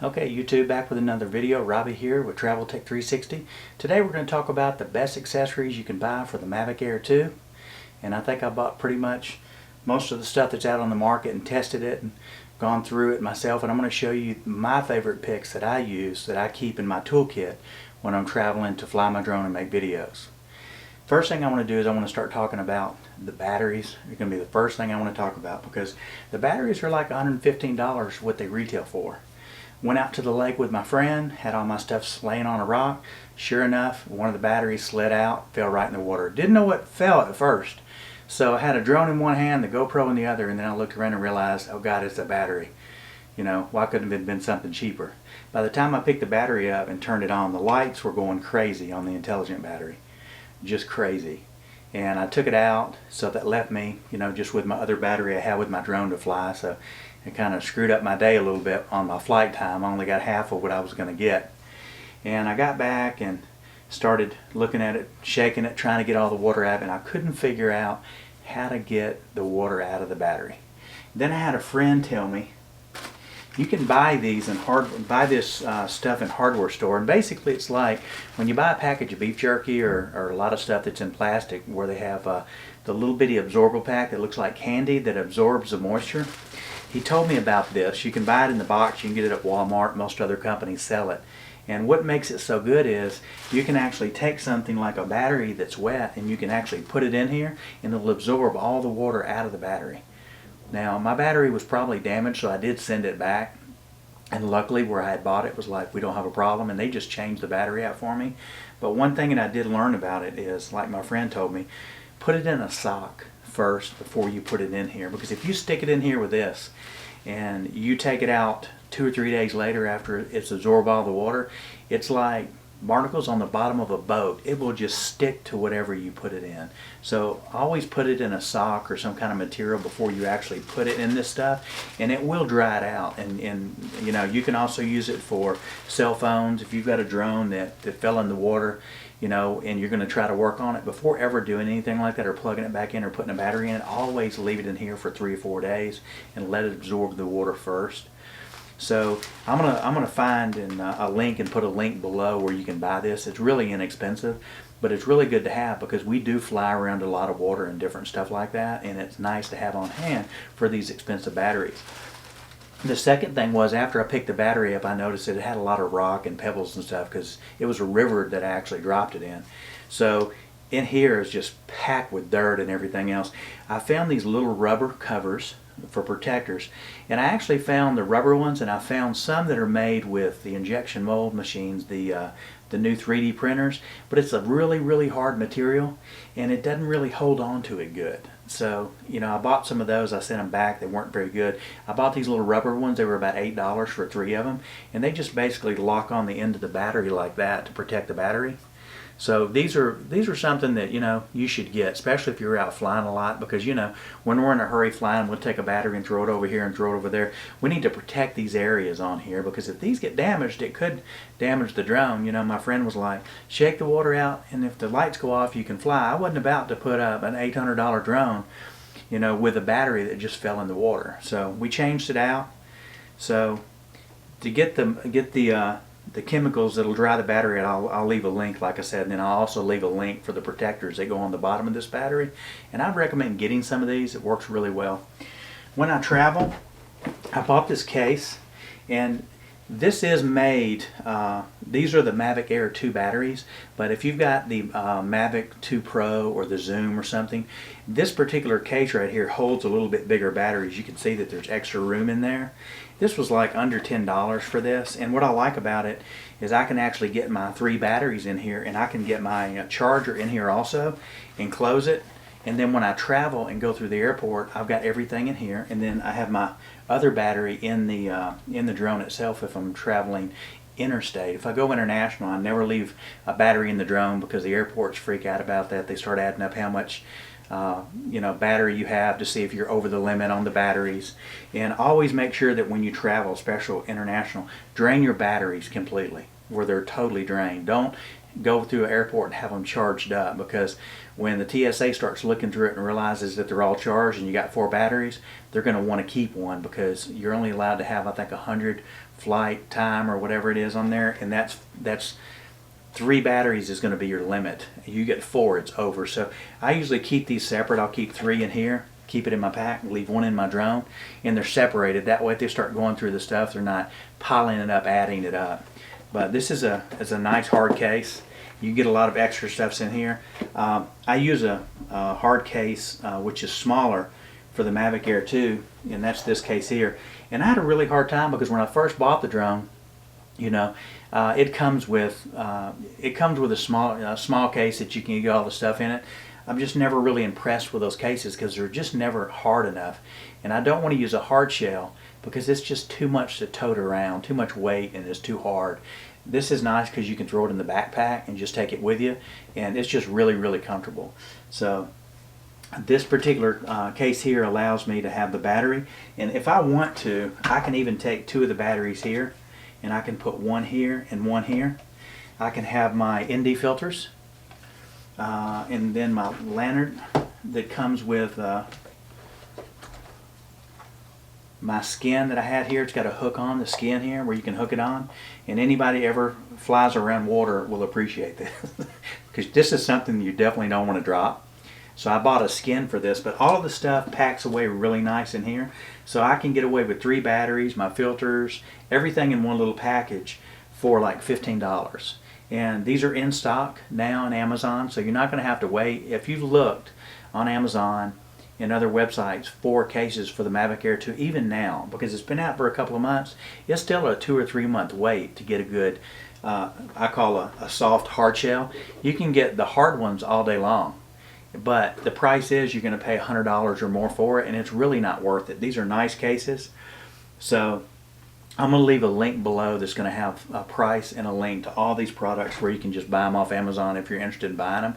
Okay, YouTube, back with another video. Robbie here with Travel Tech 360. Today we're going to talk about the best accessories you can buy for the Mavic Air 2. And I think I bought pretty much most of the stuff that's out on the market and tested it and gone through it myself. And I'm going to show you my favorite picks that I use, that I keep in my toolkit when I'm traveling to fly my drone and make videos. First thing I want to do is I want to start talking about the batteries. It's going to be the first thing I want to talk about, because the batteries are like $115 what they retail for. Went out to the lake with my friend, had all my stuff laying on a rock. Sure enough, one of the batteries slid out, fell right in the water. Didn't know what fell at first. So I had a drone in one hand, the GoPro in the other, and then I looked around and realized, oh God, it's a battery. You know, why couldn't it have been something cheaper? By the time I picked the battery up and turned it on, the lights were going crazy on the intelligent battery. Just crazy. And I took it out, so that left me, you know, just with my other battery I had with my drone to fly. So it kind of screwed up my day a little bit on my flight time. I only got half of what I was going to get. And I got back and started looking at it, shaking it, trying to get all the water out, and I couldn't figure out how to get the water out of the battery. Then I had a friend tell me, you can buy these in this stuff in hardware store, and basically it's like when you buy a package of beef jerky or a lot of stuff that's in plastic, where they have the little bitty absorbable pack that looks like candy that absorbs the moisture. He told me about this. You can buy it in the box. You can get it at Walmart. Most other companies sell it. And what makes it so good is you can actually take something like a battery that's wet and you can actually put it in here and it'll absorb all the water out of the battery. Now, my battery was probably damaged, so I did send it back. And luckily, where I had bought it was like, we don't have a problem, and they just changed the battery out for me. But one thing that I did learn about it is, like my friend told me, put it in a sock first before you put it in here. Because if you stick it in here with this and you take it out 2 or 3 days later after it's absorbed all the water, it's like barnacles on the bottom of a boat. It will just stick to whatever you put it in. So always put it in a sock or some kind of material before you actually put it in this stuff, and it will dry it out. And you know, you can also use it for cell phones. If you've got a drone that fell in the water, you know, and you're going to try to work on it, before ever doing anything like that or plugging it back in or putting a battery in it, always leave it in here for 3 or 4 days and let it absorb the water first. So I'm gonna find a link and put a link below where you can buy this. It's really inexpensive, but it's really good to have because we do fly around a lot of water and different stuff like that, and it's nice to have on hand for these expensive batteries. The second thing was, after I picked the battery up, I noticed that it had a lot of rock and pebbles and stuff because it was a river that I actually dropped it in. So in here is just packed with dirt and everything else. I found these little rubber covers for protectors, and I actually found the rubber ones, and I found some that are made with the injection mold machines, the new 3D printers, but it's a really hard material and it doesn't really hold on to it good. So, you know, I bought some of those. I sent them back. They weren't very good. I bought these little rubber ones. They were about $8 for 3 of them, and they just basically lock on the end of the battery like that to protect the battery. So these are something that, you know, you should get, especially if you're out flying a lot, because, you know, when we're in a hurry flying, we'll take a battery and throw it over here and throw it over there. We need to protect these areas on here, because if these get damaged, it could damage the drone. You know, my friend was like, shake the water out, and if the lights go off, you can fly. I wasn't about to put up an $800 drone, you know, with a battery that just fell in the water. So we changed it out. So to get the chemicals that'll dry the battery, and I'll leave a link, like I said, and then I'll also leave a link for the protectors that go on the bottom of this battery. And I'd recommend getting some of these. It works really well. When I travel, I bought this case, and this is made, these are the Mavic Air 2 batteries, but if you've got the Mavic 2 Pro or the Zoom or something, this particular case right here holds a little bit bigger batteries. You can see that there's extra room in there. This was like under $10 for this, and what I like about it is I can actually get my 3 batteries in here, and I can get my charger in here also and close it. And then when I travel and go through the airport, I've got everything in here, and then I have my other battery in the drone itself if I'm traveling interstate. If I go international, I never leave a battery in the drone, because the airports freak out about that. They start adding up how much you know, battery you have to see if you're over the limit on the batteries. And always make sure that when you travel, especially international, drain your batteries completely, where they're totally drained. Don't go through an airport and have them charged up, because when the TSA starts looking through it and realizes that they're all charged and you got 4 batteries, they're going to want to keep one, because you're only allowed to have, I think, 100 flight time or whatever it is on there, and that's 3 batteries is going to be your limit. You get 4, it's over. So I usually keep these separate. I'll keep 3 in here, keep it in my pack, leave 1 in my drone, and they're separated. That way if they start going through the stuff, they're not piling it up, adding it up. But this is a nice hard case. You get a lot of extra stuffs in here. I use a hard case which is smaller for the Mavic Air 2, and that's this case here. And I had a really hard time because when I first bought the drone, you know, it comes with a small case that you can get all the stuff in it. I'm just never really impressed with those cases because they're just never hard enough. And I don't want to use a hard shell because it's just too much to tote around, too much weight, and it's too hard. This is nice because you can throw it in the backpack and just take it with you, and it's just really, really comfortable. So this particular case here allows me to have the battery, and if I want to, I can even take 2 of the batteries here, and I can put 1 here and 1 here. I can have my ND filters, and then my lantern that comes with my skin that I had here. It's got a hook on the skin here where you can hook it on, and anybody ever flies around water will appreciate this because this is something you definitely don't want to drop. So I bought a skin for this, but all of the stuff packs away really nice in here, so I can get away with 3 batteries, my filters, everything in one little package for like $15. And these are in stock now on Amazon, so you're not going to have to wait. If you've looked on Amazon and other websites for cases for the Mavic Air 2, even now, because it's been out for a couple of months, it's still a 2 or 3 month wait to get a good, I call a soft hard shell. You can get the hard ones all day long, but the price is you're going to pay $100 or more for it, and it's really not worth it. These are nice cases. So I'm going to leave a link below that's going to have a price and a link to all these products where you can just buy them off Amazon if you're interested in buying them.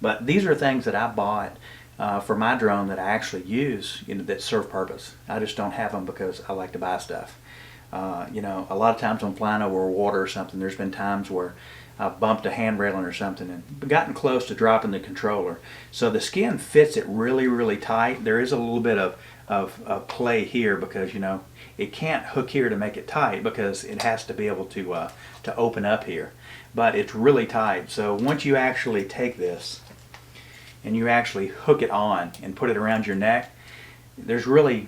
But these are things that I bought for my drone that I actually use, you know, that serve purpose. I just don't have them because I like to buy stuff. You know, a lot of times I'm flying over water or something, there's been times where I've bumped a hand railing or something and gotten close to dropping the controller. So the skin fits it really, really tight. There is a little bit of play here because, you know, it can't hook here to make it tight because it has to be able to open up here. But it's really tight. So once you actually take this and you actually hook it on and put it around your neck, there's really,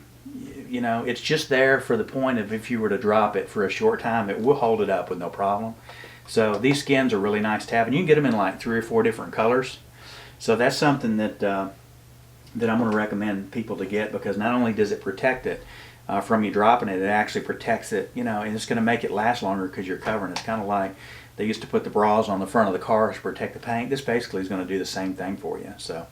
you know, it's just there for the point of if you were to drop it for a short time, it will hold it up with no problem. So these skins are really nice to have, and you can get them in like 3 or 4 different colors. So that's something that that I'm going to recommend people to get, because not only does it protect it from you dropping it, it actually protects it, you know, and it's going to make it last longer because you're covering it. It's kind of like they used to put the bras on the front of the car to protect the paint. This basically is going to do the same thing for you. So,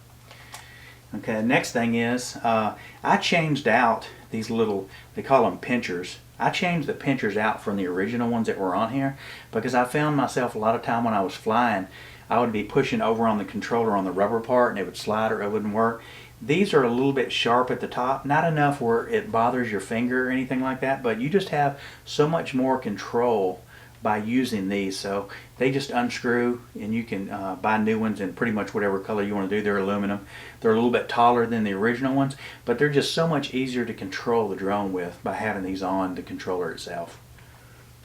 okay, next thing is I changed out these little, they call them pinchers. I changed the pinchers out from the original ones that were on here because I found myself a lot of time when I was flying, I would be pushing over on the controller on the rubber part and it would slide or it wouldn't work. These are a little bit sharp at the top, not enough where it bothers your finger or anything like that, but you just have so much more control by using these. So they just unscrew and you can buy new ones in pretty much whatever color you want to do. They're aluminum. They're a little bit taller than the original ones, but they're just so much easier to control the drone with by having these on the controller itself.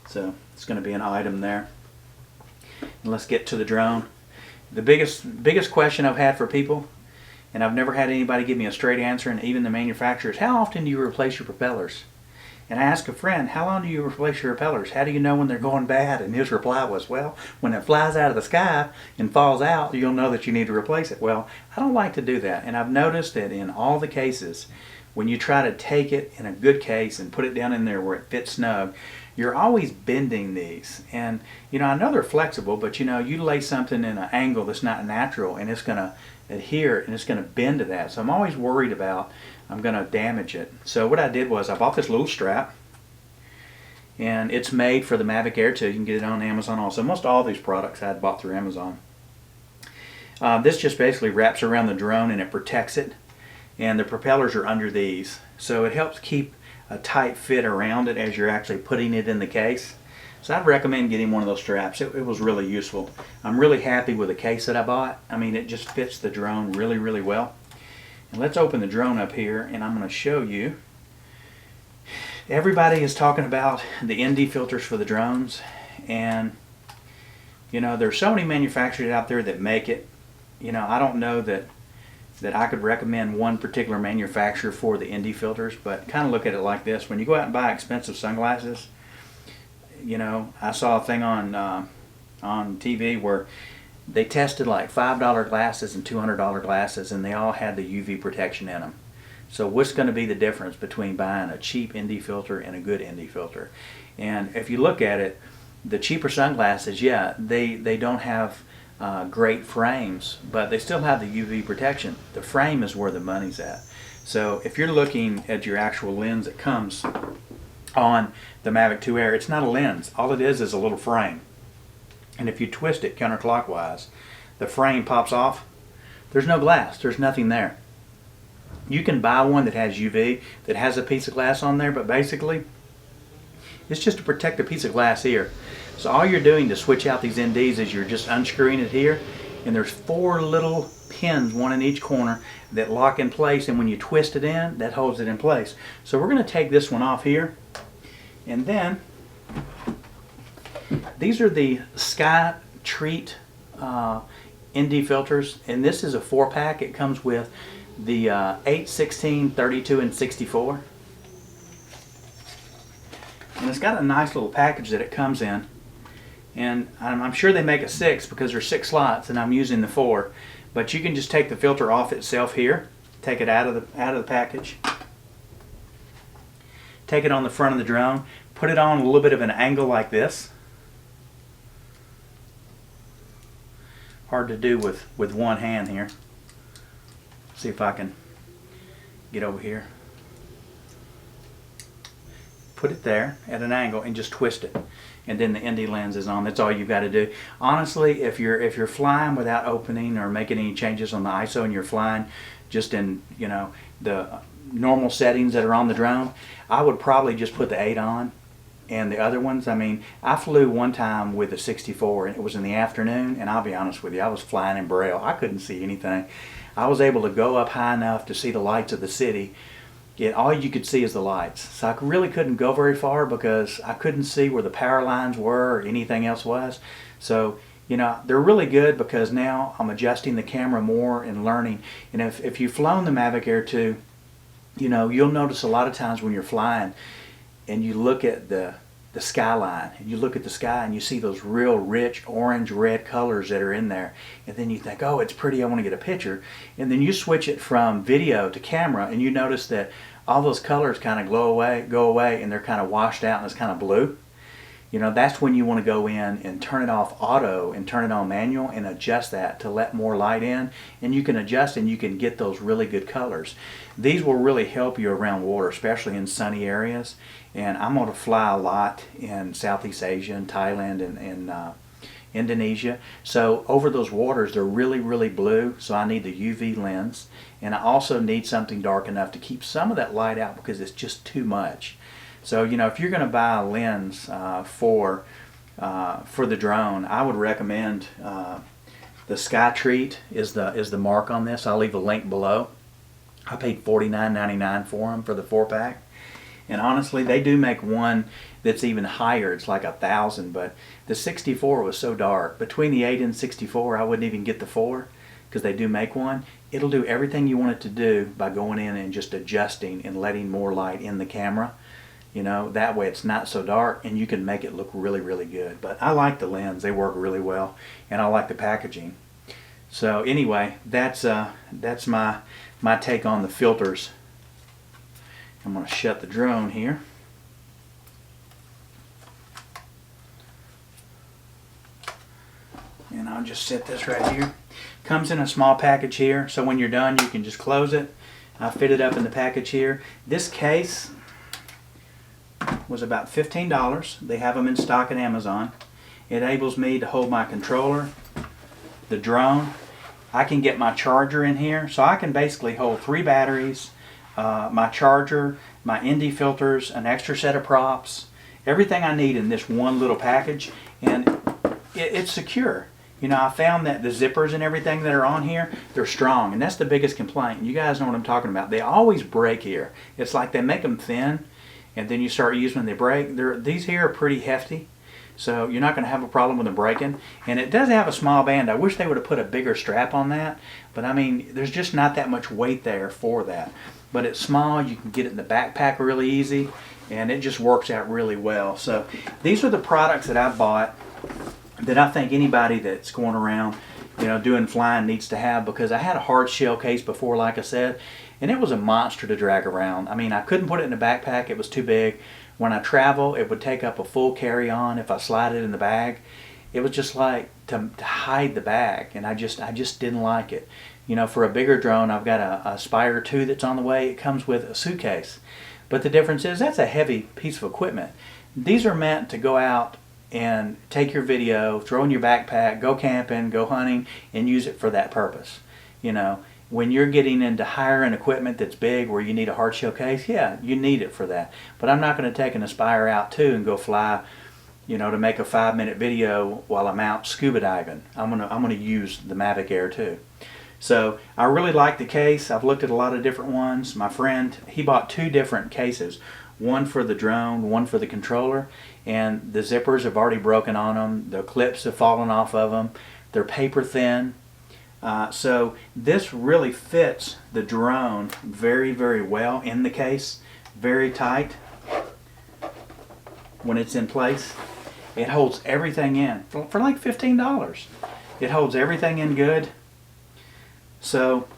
So it's going to be an item there. And let's get to the drone. The biggest question I've had for people, and I've never had anybody give me a straight answer, and even the manufacturers, how often do you replace your propellers? And I asked a friend, how long do you replace your propellers? How do you know when they're going bad? And his reply was, well, when it flies out of the sky and falls out, you'll know that you need to replace it. Well, I don't like to do that. And I've noticed that in all the cases, when you try to take it in a good case and put it down in there where it fits snug, you're always bending these. And, you know, I know they're flexible, but, you know, you lay something in an angle that's not natural and it's going to adhere and it's going to bend to that. So I'm always worried about I'm going to damage it. So what I did was I bought this little strap, and it's made for the Mavic Air 2. You can get it on Amazon also. Most all these products I had bought through Amazon. This just basically wraps around the drone and it protects it, and the propellers are under these. So it helps keep a tight fit around it as you're actually putting it in the case. So I'd recommend getting one of those straps. It was really useful. I'm really happy with the case that I bought. I mean, it just fits the drone really, really well. And let's open the drone up here, and I'm going to show you Everybody is talking about the ND filters for the drones, and you know, there's so many manufacturers out there that make it. You know, I don't know that I could recommend one particular manufacturer for the ND filters, but kind of look at it like this. When you go out and buy expensive sunglasses, you know, I saw a thing on TV where they tested like $5 glasses and $200 glasses, and they all had the UV protection in them. So what's going to be the difference between buying a cheap ND filter and a good ND filter? And if you look at it, the cheaper sunglasses, yeah, they don't have great frames, but they still have the UV protection. The frame is where the money's at. So if you're looking at your actual lens that comes on the Mavic 2 Air, it's not a lens. All it is a little frame. And if you twist it counterclockwise, the frame pops off. There's no glass. There's nothing there. You can buy one that has UV, that has a piece of glass on there, but basically it's just to protect a piece of glass here. So all you're doing to switch out these NDs is you're just unscrewing it here, and there's 4 little pins, one in each corner, that lock in place, and when you twist it in, that holds it in place. So we're going to take this one off here, and then these are the Skyreat ND filters, and this is a 4-pack. It comes with the 8, 16, 32, and 64. And it's got a nice little package that it comes in. And I'm sure they make a 6 because there's 6 slots, and I'm using the 4. But you can just take the filter off itself here, take it out of the package, take it on the front of the drone, put it on a little bit of an angle like this. Hard to do with one hand here. See if I can get over here. Put it there at an angle and just twist it, and then the ND lens is on. That's all you've got to do. Honestly, if you're flying without opening or making any changes on the ISO, and you're flying just in, you know, the normal settings that are on the drone, I would probably just put the 8 on. And the other ones, I mean, I flew one time with a 64, and it was in the afternoon, and I'll be honest with you, I was flying in Braille. I couldn't see anything. I was able to go up high enough to see the lights of the city. Yet all you could see is the lights. So I really couldn't go very far because I couldn't see where the power lines were or anything else was. So, you know, they're really good because now I'm adjusting the camera more and learning. And if you've flown the Mavic Air 2, you know, you'll notice a lot of times when you're flying and you look at the skyline, and you look at the sky and you see those real rich orange red colors that are in there, and then you think, oh, it's pretty, I want to get a picture, and then you switch it from video to camera and you notice that all those colors kind of go away, and they're kind of washed out and it's kind of blue. You know, that's when you want to go in and turn it off auto and turn it on manual and adjust that to let more light in, and you can adjust and you can get those really good colors. These will really help you around water, especially in sunny areas. And I'm going to fly a lot in Southeast Asia and Thailand and Indonesia. So over those waters, they're really, really blue. So I need the UV lens. And I also need something dark enough to keep some of that light out because it's just too much. So, you know, if you're going to buy a lens for the drone, I would recommend the Skyreat is the mark on this. I'll leave a link below. I paid $49.99 for them for the 4-pack. And honestly, they do make one that's even higher. It's like 1,000, but the 64 was so dark. Between the 8 and 64, I wouldn't even get the 4 because they do make one. It'll do everything you want it to do by going in and just adjusting and letting more light in the camera. You know, that way it's not so dark and you can make it look really, really good. But I like the lens. They work really well, and I like the packaging. So anyway, that's my take on the filters. I'm going to shut the drone here. And I'll just set this right here. Comes in a small package here, so when you're done you can just close it. I fit it up in the package here. This case was about $15. They have them in stock at Amazon. It enables me to hold my controller, the drone. I can get my charger in here, so I can basically hold 3 batteries, my charger, my ND filters, an extra set of props, everything I need in this one little package, and it's secure. You know, I found that the zippers and everything that are on here, they're strong, and that's the biggest complaint. You guys know what I'm talking about. They always break here. It's like they make them thin, and then you start using them, they break. These here are pretty hefty, so you're not going to have a problem with them breaking. And it does have a small band. I wish they would have put a bigger strap on that, but I mean, there's just not that much weight there for that. But it's small, you can get it in the backpack really easy, and it just works out really well. So these are the products that I bought that I think anybody that's going around, you know, doing flying needs to have, because I had a hard shell case before, like I said, and it was a monster to drag around. I mean, I couldn't put it in a backpack, it was too big. When I travel, it would take up a full carry-on if I slide it in the bag. It was just like to hide the bag, and I just didn't like it. You know, for a bigger drone, I've got a Spire 2 that's on the way. It comes with a suitcase. But the difference is that's a heavy piece of equipment. These are meant to go out and take your video, throw in your backpack, go camping, go hunting, and use it for that purpose. You know, when you're getting into higher-end equipment that's big where you need a hard shell case, yeah, you need it for that. But I'm not going to take an Aspire out too and go fly, you know, to make a 5-minute video while I'm out scuba diving. I'm gonna use the Mavic Air 2. So I really like the case. I've looked at a lot of different ones. My friend, he bought 2 different cases. One for the drone, one for the controller, and the zippers have already broken on them. The clips have fallen off of them. They're paper thin. So this really fits the drone very, very well in the case. Very tight when it's in place. It holds everything in for like $15. It holds everything in good. So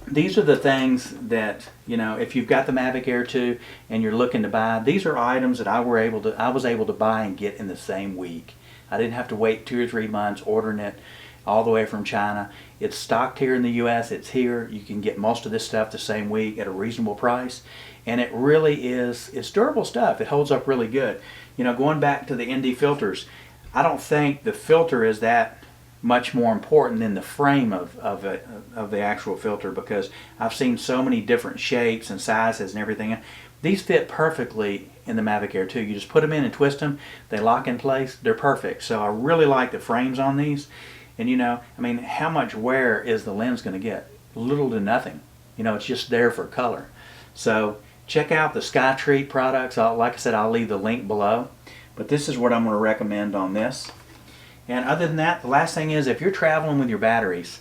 these are the things that, you know, if you've got the Mavic Air 2 and you're looking to buy, these are items that I was able to buy and get in the same week. I didn't have to wait 2 or 3 months ordering it all the way from China. It's stocked here in the US. It's here. You can get most of this stuff the same week at a reasonable price. And it really is, it's durable stuff. It holds up really good. You know, going back to the ND filters, I don't think the filter is that much more important than the frame of the actual filter, because I've seen so many different shapes and sizes and everything. These fit perfectly in the Mavic Air 2. You just put them in and twist them. They lock in place. They're perfect. So I really like the frames on these. And you know, I mean, how much wear is the lens going to get? Little to nothing. You know, it's just there for color. So check out the Skyreat products. Like I said, I'll leave the link below. But this is what I'm going to recommend on this. And other than that, the last thing is, if you're traveling with your batteries,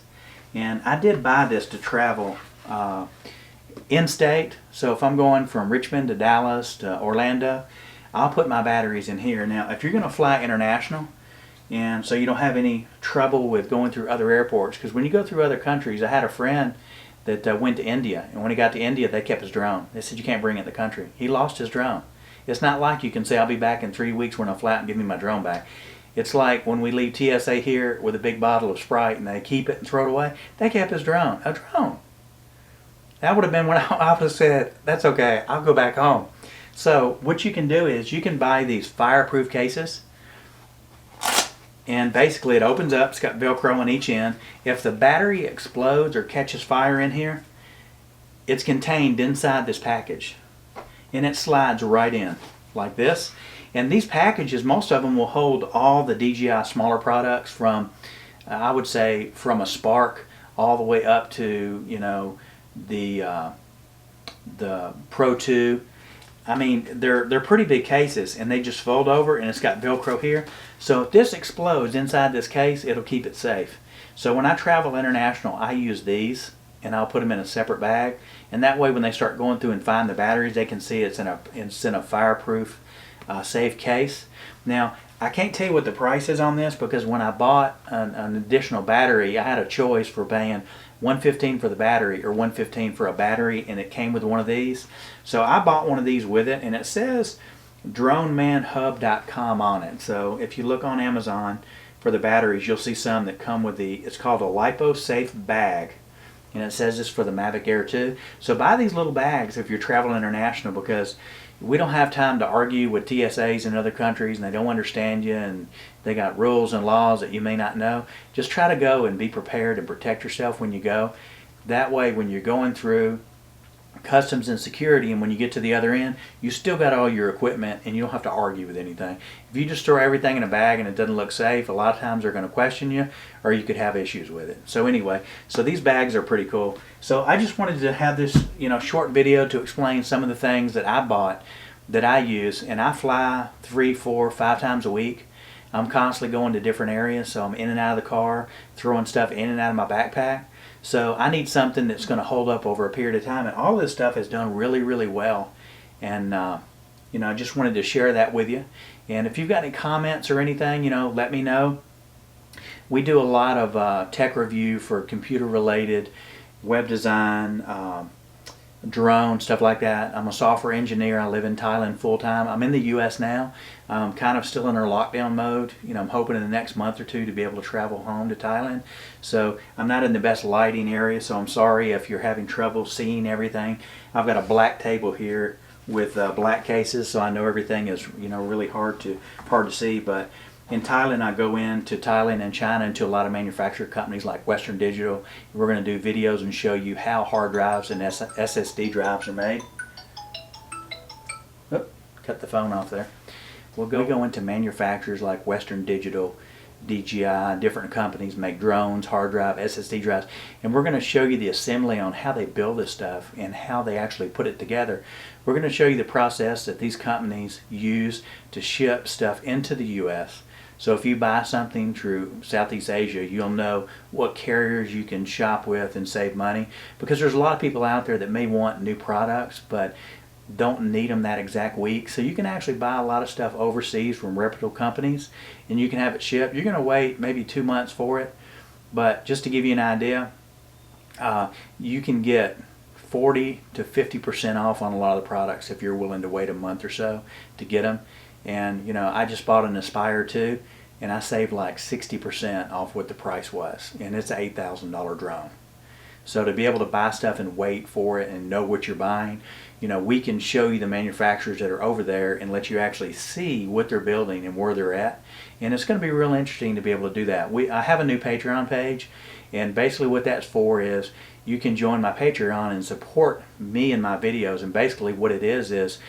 and I did buy this to travel in-state, so if I'm going from Richmond to Dallas to Orlando, I'll put my batteries in here. Now, if you're going to fly international, and so you don't have any trouble with going through other airports, because when you go through other countries, I had a friend that went to India, and when he got to India, they kept his drone. They said you can't bring it in the country. He lost his drone. It's not like you can say, I'll be back in 3 weeks when I fly out and give me my drone back. It's like when we leave TSA here with a big bottle of Sprite and they keep it and throw it away. They kept his drone. A drone. That would have been when I would have said, that's okay, I'll go back home. So what you can do is you can buy these fireproof cases, and basically it opens up. It's got Velcro on each end. If the battery explodes or catches fire in here, it's contained inside this package, and it slides right in like this. And these packages, most of them will hold all the DJI smaller products from, I would say, from a Spark all the way up to, you know, the Pro 2. I mean, they're pretty big cases, and they just fold over, and it's got Velcro here. So if this explodes inside this case, it'll keep it safe. So when I travel international, I use these, and I'll put them in a separate bag. And that way, when they start going through and find the batteries, they can see it's in a fireproof safe case. Now, I can't tell you what the price is on this, because when I bought an additional battery, I had a choice for paying $115 for the battery or $115 for a battery, and it came with one of these. So I bought one of these with it, and it says dronemanhub.com on it. So if you look on Amazon for the batteries, you'll see some that come with it's called a LipoSafe bag, and it says this for the Mavic Air 2. So buy these little bags if you're traveling international, because we don't have time to argue with TSAs in other countries, and they don't understand you, and they got rules and laws that you may not know. Just try to go and be prepared and protect yourself when you go. That way, when you're going through customs and security, and when you get to the other end, you still got all your equipment, and you don't have to argue with anything. If you just throw everything in a bag and it doesn't look safe, a lot of times they're going to question you, or you could have issues with it. So anyway, so these bags are pretty cool. So I just wanted to have this, you know, short video to explain some of the things that I bought that I use, and I fly 3, 4, 5 times a week. I'm constantly going to different areas, so I'm in and out of the car, throwing stuff in and out of my backpack. So I need something that's going to hold up over a period of time, and all this stuff has done really, really well. And you know, I just wanted to share that with you. And if you've got any comments or anything, you know, let me know. We do a lot of tech review for computer-related, web design, drone, stuff like that. I'm a software engineer. I live in Thailand full-time. I'm in the U.S. now. I'm kind of still in our lockdown mode. You know, I'm hoping in the next month or two to be able to travel home to Thailand. So I'm not in the best lighting area, so I'm sorry if you're having trouble seeing everything. I've got a black table here with black cases, so I know everything is, you know, really hard to see. But in Thailand, I go into Thailand and China into a lot of manufacturer companies like Western Digital. We're going to do videos and show you how hard drives and SSD drives are made. Oh, cut the phone off there. We'll go into manufacturers like Western Digital, DJI, different companies make drones, hard drive, SSD drives, and we're going to show you the assembly on how they build this stuff and how they actually put it together. We're going to show you the process that these companies use to ship stuff into the U.S. So if you buy something through Southeast Asia, you'll know what carriers you can shop with and save money, because there's a lot of people out there that may want new products but don't need them that exact week. So you can actually buy a lot of stuff overseas from reputable companies and you can have it shipped. You're going to wait maybe 2 months for it, but just to give you an idea, you can get 40 to 50% off on a lot of the products if you're willing to wait a month or so to get them. And you know, I just bought an Aspire 2 and I saved like 60% off what the price was, and it's an $8,000 drone. So to be able to buy stuff and wait for it and know what you're buying, you know, we can show you the manufacturers that are over there and let you actually see what they're building and where they're at. And it's going to be real interesting to be able to do that. I have a new Patreon page, and basically what that's for is you can join my Patreon and support me and my videos. And basically what it is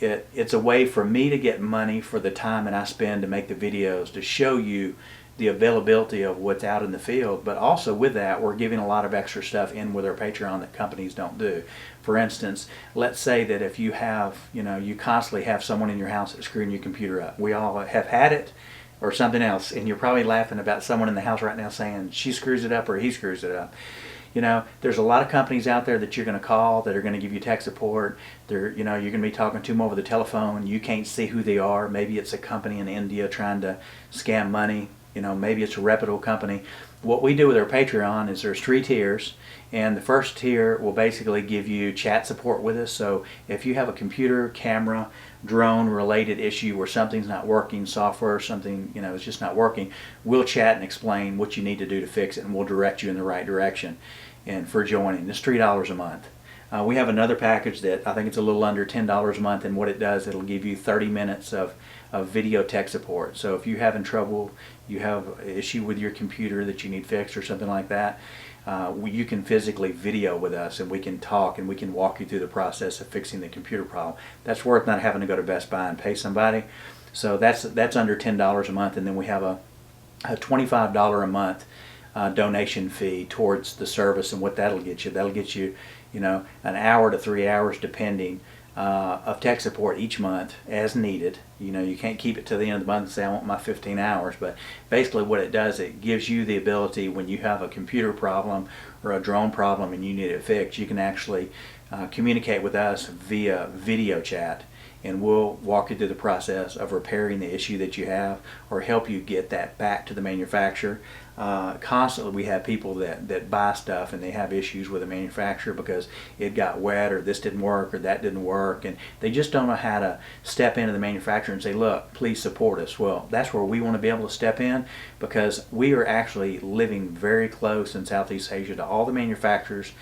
it's a way for me to get money for the time that I spend to make the videos, to show you the availability of what's out in the field. But also with that, we're giving a lot of extra stuff in with our Patreon that companies don't do. For instance, let's say that if you have, you know, you constantly have someone in your house that's screwing your computer up. We all have had it, or something else, and you're probably laughing about someone in the house right now saying she screws it up or he screws it up. You know, there's a lot of companies out there that you're going to call that are going to give you tech support. You know, you're going to be talking to them over the telephone. You can't see who they are. Maybe it's a company in India trying to scam money. You know, maybe it's a reputable company. What we do with our Patreon is there's 3 tiers, and the first tier will basically give you chat support with us. So if you have a computer, camera, drone related issue where something's not working, software or something, you know, is just not working, we'll chat and explain what you need to do to fix it, and we'll direct you in the right direction. And for joining, it's $3 a month. We have another package that I think it's a little under $10 a month, and what it does, it'll give you 30 minutes of video tech support. So if you're having trouble, you have an issue with your computer that you need fixed or something like that, you can physically video with us, and we can talk and we can walk you through the process of fixing the computer problem. That's worth not having to go to Best Buy and pay somebody. So that's under $10 a month. And then we have a $25 a month donation fee towards the service. And what that'll get you, you know, an hour to 3 hours depending of tech support each month as needed. You know, you can't keep it to the end of the month and say I want my 15 hours, but basically what it does, it gives you the ability when you have a computer problem or a drone problem and you need it fixed, you can actually communicate with us via video chat, and we'll walk you through the process of repairing the issue that you have or help you get that back to the manufacturer. Constantly we have people that buy stuff and they have issues with the manufacturer because it got wet or this didn't work or that didn't work, and they just don't know how to step into the manufacturer and say, look, please support us. Well, that's where we want to be able to step in, because we are actually living very close in Southeast Asia to all the manufacturers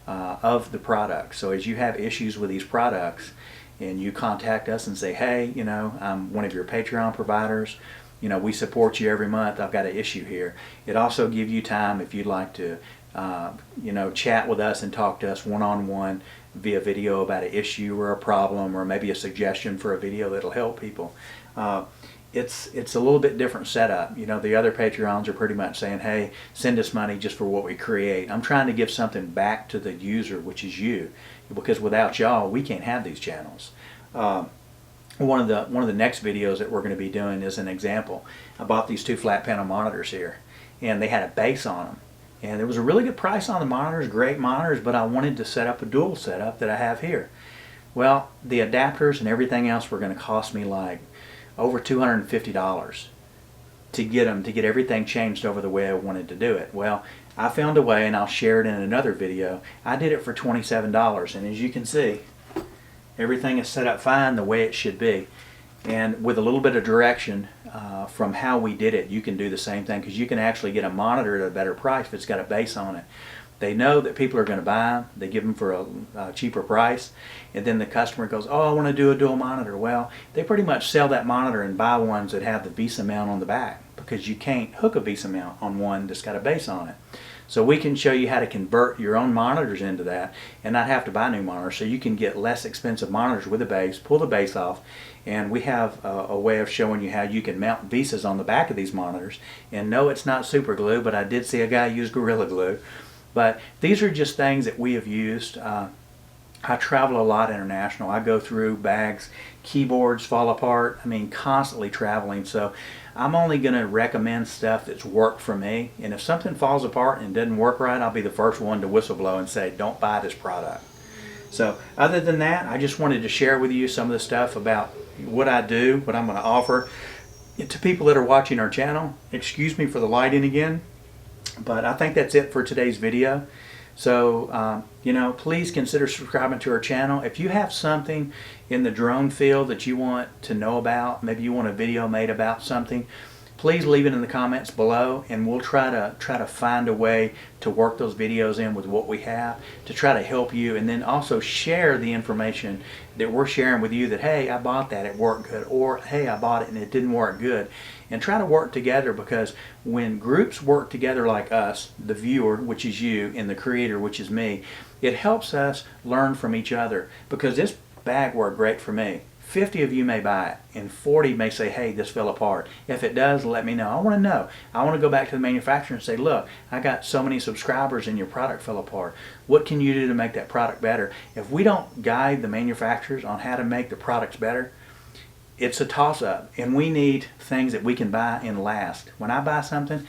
of the products. So as you have issues with these products and you contact us and say, hey, you know, I'm one of your Patreon providers, you know, we support you every month, I've got an issue here. It also gives you time if you'd like to, you know, chat with us and talk to us one-on-one via video about an issue or a problem or maybe a suggestion for a video that'll help people. It's a little bit different setup. You know, the other Patreons are pretty much saying, hey, send us money just for what we create. I'm trying to give something back to the user, which is you, because without y'all, we can't have these channels. one of the next videos that we're going to be doing is an example. I bought these two flat panel monitors here, and they had a base on them. And it was a really good price on the monitors, great monitors, but I wanted to set up a dual setup that I have here. Well, the adapters and everything else were going to cost me like over $250 to get everything changed over the way I wanted to do it. Well, I found a way, and I'll share it in another video. I did it for $27, and as you can see, everything is set up fine the way it should be. And with a little bit of direction from how we did it, you can do the same thing, because you can actually get a monitor at a better price if it's got a base on it. They know that people are going to buy them. They give them for a cheaper price, and then the customer goes, oh, I want to do a dual monitor. Well, they pretty much sell that monitor and buy ones that have the VESA mount on the back, because you can't hook a VESA mount on one that's got a base on it. So we can show you how to convert your own monitors into that and not have to buy new monitors, so you can get less expensive monitors with a base, pull the base off, and we have a way of showing you how you can mount VESAs on the back of these monitors. And no, it's not super glue, but I did see a guy use Gorilla Glue. But these are just things that we have used. I travel a lot international. I go through bags, keyboards fall apart. I mean, constantly traveling. So I'm only going to recommend stuff that's worked for me. And if something falls apart and doesn't work right, I'll be the first one to whistle blow and say, don't buy this product. So other than that, I just wanted to share with you some of the stuff about what I do, what I'm going to offer to people that are watching our channel. Excuse me for the lighting again, but I think that's it for today's video. So, you know, please consider subscribing to our channel. If you have something in the drone field that you want to know about, maybe you want a video made about something, please leave it in the comments below, and we'll try to find a way to work those videos in with what we have to try to help you, and then also share the information that we're sharing with you, that hey, I bought that, it worked good, or hey, I bought it and it didn't work good. And try to work together, because when groups work together like us, the viewer, which is you, and the creator, which is me, it helps us learn from each other. Because this bag worked great for me. 50 of you may buy it, and 40 may say, hey, this fell apart. If it does, let me know. I want to know. I want to go back to the manufacturer and say, look, I got so many subscribers and your product fell apart. What can you do to make that product better? If we don't guide the manufacturers on how to make the products better, it's a toss-up, and we need things that we can buy and last. When I buy something,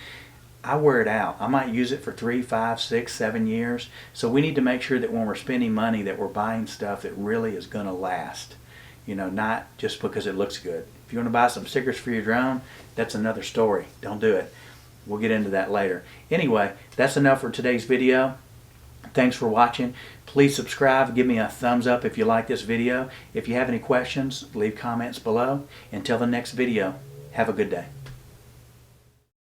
I wear it out. I might use it for 3, 5, 6, 7 years. So we need to make sure that when we're spending money that we're buying stuff that really is going to last. You know, not just because it looks good. If you want to buy some stickers for your drone, that's another story. Don't do it. We'll get into that later. Anyway, that's enough for today's video. Thanks for watching. Please subscribe. Give me a thumbs up if you like this video. If you have any questions, leave comments below. Until the next video, have a good day.